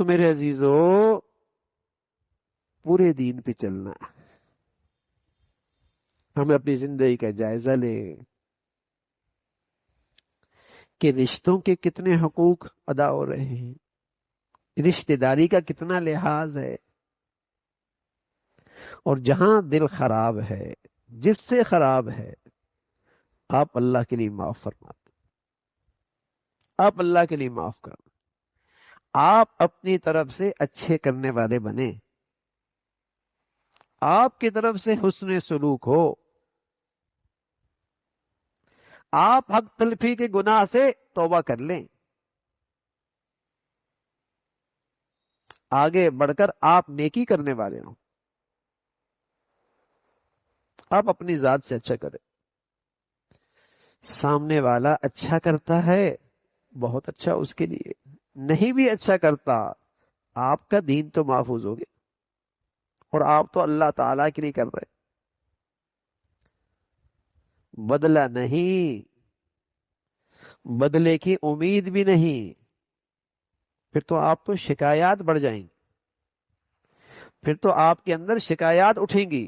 تو میرے عزیزو پورے دین پہ چلنا ہے. ہمیں اپنی زندگی کا جائزہ لیں کہ رشتوں کے کتنے حقوق ادا ہو رہے ہیں، رشتہ داری کا کتنا لحاظ ہے، اور جہاں دل خراب ہے، جس سے خراب ہے، آپ اللہ کے لیے معاف فرماتے، آپ اللہ کے لیے معاف کر، آپ اپنی طرف سے اچھے کرنے والے بنے، آپ کی طرف سے حسن سلوک ہو، آپ حق تلفی کے گناہ سے توبہ کر لیں، آگے بڑھ کر آپ نیکی کرنے والے ہوں، آپ اپنی ذات سے اچھا کریں. سامنے والا اچھا کرتا ہے، بہت اچھا اس کے لیے، نہیں بھی اچھا کرتا، آپ کا دین تو محفوظ ہو گیا، اور آپ تو اللہ تعالیٰ کے لیے کر رہے. بدلہ نہیں، بدلے کی امید بھی نہیں، پھر تو آپ کو شکایات بڑھ جائیں گی، پھر تو آپ کے اندر شکایات اٹھیں گی،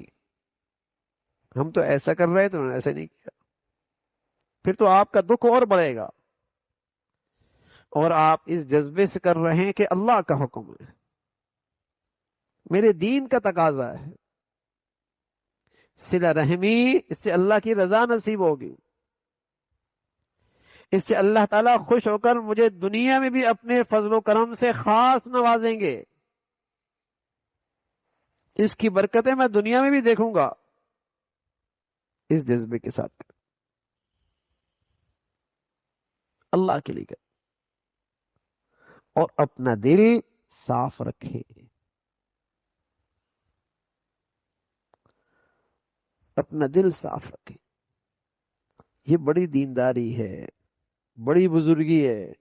ہم تو ایسا کر رہے تو انہوں نے ایسا نہیں کیا، پھر تو آپ کا دکھ اور بڑھے گا، اور آپ اس جذبے سے کر رہے ہیں کہ اللہ کا حکم ہے، میرے دین کا تقاضا ہے، صلہ رحمی، اس سے اللہ کی رضا نصیب ہوگی، اس سے اللہ تعالیٰ خوش ہو کر مجھے دنیا میں بھی اپنے فضل و کرم سے خاص نوازیں گے، اس کی برکتیں میں دنیا میں بھی دیکھوں گا. اس جذبے کے ساتھ اللہ کے لیے کریں، اور اپنا دل صاف رکھے، اپنا دل صاف رکھے. یہ بڑی دینداری ہے، بڑی بزرگی ہے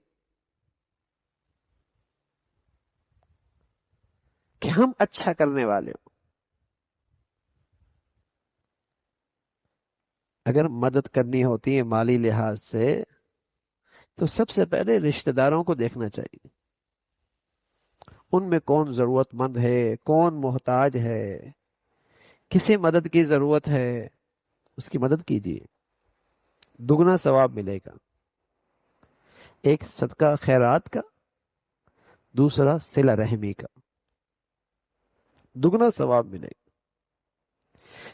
کہ ہم اچھا کرنے والے ہوں. اگر مدد کرنی ہوتی ہے مالی لحاظ سے تو سب سے پہلے رشتہ داروں کو دیکھنا چاہیے، ان میں کون ضرورت مند ہے، کون محتاج ہے، کسی مدد کی ضرورت ہے، اس کی مدد کیجیے، دگنا ثواب ملے گا. ایک صدقہ خیرات کا، دوسرا صلہ رحمی کا، دگنا ثواب ملے گا.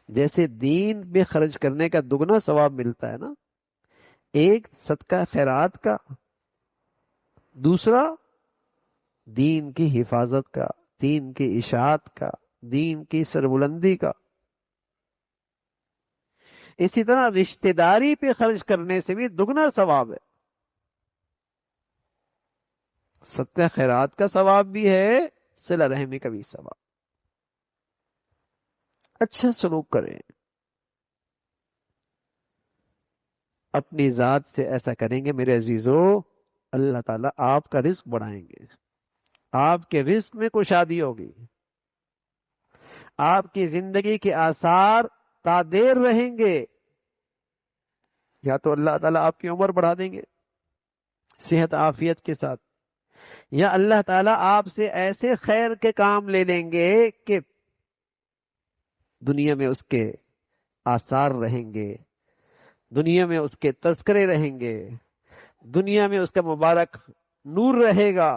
جیسے دین میں خرچ کرنے کا دگنا ثواب ملتا ہے نا، ایک صدقہ خیرات کا، دوسرا دین کی حفاظت کا، دین کی اشاعت کا، دین کی سربلندی کا. اسی طرح رشتہ داری پہ خرچ کرنے سے بھی دگنا ثواب ہے، صدقہ خیرات کا ثواب بھی ہے، صلہ رحمی کا بھی ثواب. اچھا سلوک کریں، اپنی ذات سے ایسا کریں گے میرے عزیزو، اللہ تعالیٰ آپ کا رزق بڑھائیں گے، آپ کے رزق میں کشادی ہوگی، آپ کی زندگی کے آثار تا دیر رہیں گے. یا تو اللہ تعالیٰ آپ کی عمر بڑھا دیں گے صحت عافیت کے ساتھ، یا اللہ تعالیٰ آپ سے ایسے خیر کے کام لے لیں گے کہ دنیا میں اس کے آثار رہیں گے، دنیا میں اس کے تذکرے رہیں گے، دنیا میں اس کا مبارک نور رہے گا،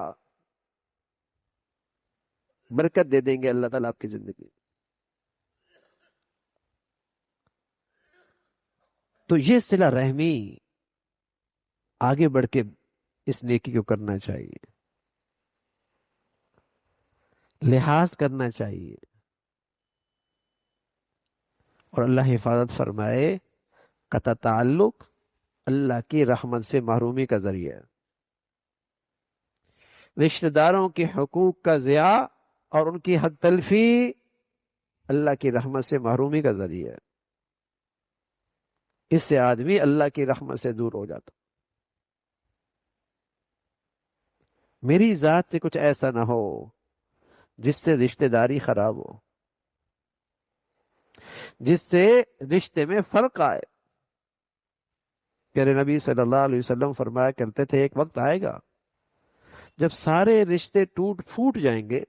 برکت دے دیں گے اللہ تعالیٰ آپ کی زندگی. تو یہ صلہ رحمی آگے بڑھ کے اس نیکی کو کرنا چاہیے، لحاظ کرنا چاہیے. اور اللہ حفاظت فرمائے، قطع تعلق اللہ کی رحمت سے محرومی کا ذریعہ، رشتہ داروں کے حقوق کا ضیاع اور ان کی حق تلفی اللہ کی رحمت سے محرومی کا ذریعہ. اس سے آدمی اللہ کی رحمت سے دور ہو جاتا. میری ذات سے کچھ ایسا نہ ہو جس سے رشتہ داری خراب ہو، جس سے رشتے میں فرق آئے. پیارے نبی صلی اللہ علیہ وسلم فرمایا کرتے تھے، ایک وقت آئے گا جب سارے رشتے ٹوٹ پھوٹ جائیں گے،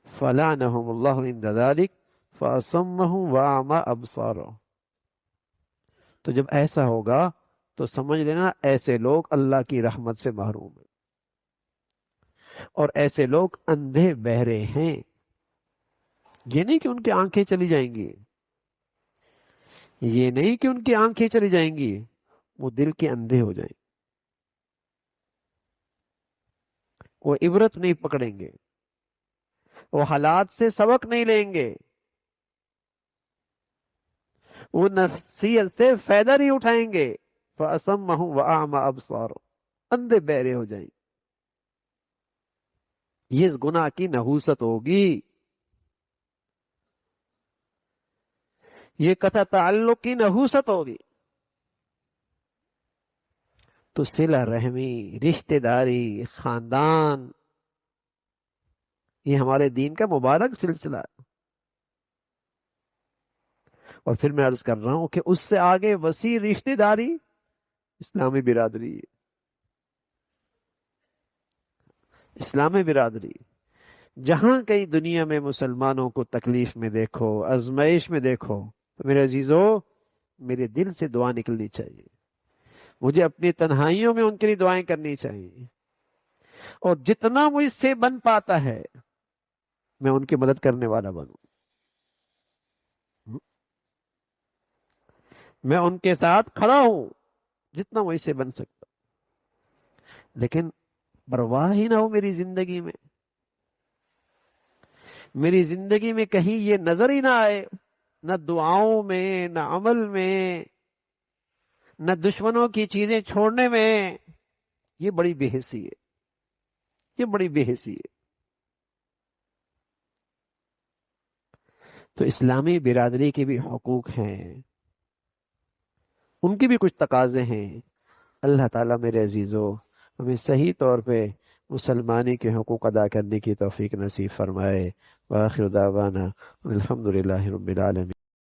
فَلَعْنَهُمُ اللَّهُ عِنْدَ ذَلِكَ فَأَصَمَّهُمْ وَأَعْمَى أَبْصَارَهُمْ۔ تو جب ایسا ہوگا تو سمجھ لینا ایسے لوگ اللہ کی رحمت سے محروم ہیں، اور ایسے لوگ اندھے بہرے ہیں۔ یہ نہیں کہ ان کی آنکھیں چلی جائیں گی، یہ نہیں کہ ان کی آنکھیں چلی جائیں گی، وہ دل کے اندھے ہو جائیں گے، وہ عبرت نہیں پکڑیں گے، وہ حالات سے سبق نہیں لیں گے، وہ نصیحت سے فائدہ نہیں اٹھائیں گے۔ فَأَصَمَّهُمْ وَأَعْمَى أَبْصَارُهُمْ، اندھے بہرے ہو جائیں گے۔ یہ اس گناہ کی نحوست ہوگی، یہ قطع تعلق کی نحوست ہوگی۔ تو صلہ رحمی، رشتہ داری، خاندان، یہ ہمارے دین کا مبارک سلسلہ ہے۔ اور پھر میں عرض کر رہا ہوں کہ اس سے آگے وسیع رشتہ داری اسلامی برادری ہے، اسلامی برادری۔ جہاں کہیں دنیا میں مسلمانوں کو تکلیف میں دیکھو، آزمائش میں دیکھو، تو میرے عزیزو، میرے دل سے دعا نکلنی چاہیے، مجھے اپنی تنہائیوں میں ان کے لیے دعائیں کرنی چاہیے، اور جتنا مجھ سے بن پاتا ہے میں ان کی مدد کرنے والا بنوں، میں ان کے ساتھ کھڑا ہوں جتنا مجھ سے بن سکتا، لیکن پرواہ ہی نہ ہو میری زندگی میں، میری زندگی میں کہیں یہ نظر ہی نہ آئے، نہ دعاؤں میں، نہ عمل میں، نہ دشمنوں کی چیزیں چھوڑنے میں۔ یہ بڑی بے حسی ہے، یہ بڑی بے حسی ہے۔ تو اسلامی برادری کے بھی حقوق ہیں، ان کی بھی کچھ تقاضے ہیں۔ اللہ تعالیٰ میرے عزیزو ہمیں صحیح طور پہ مسلمانی کے حقوق ادا کرنے کی توفیق نصیب فرمائے۔ وآخر دعوانا الحمدللہ رب العالمین۔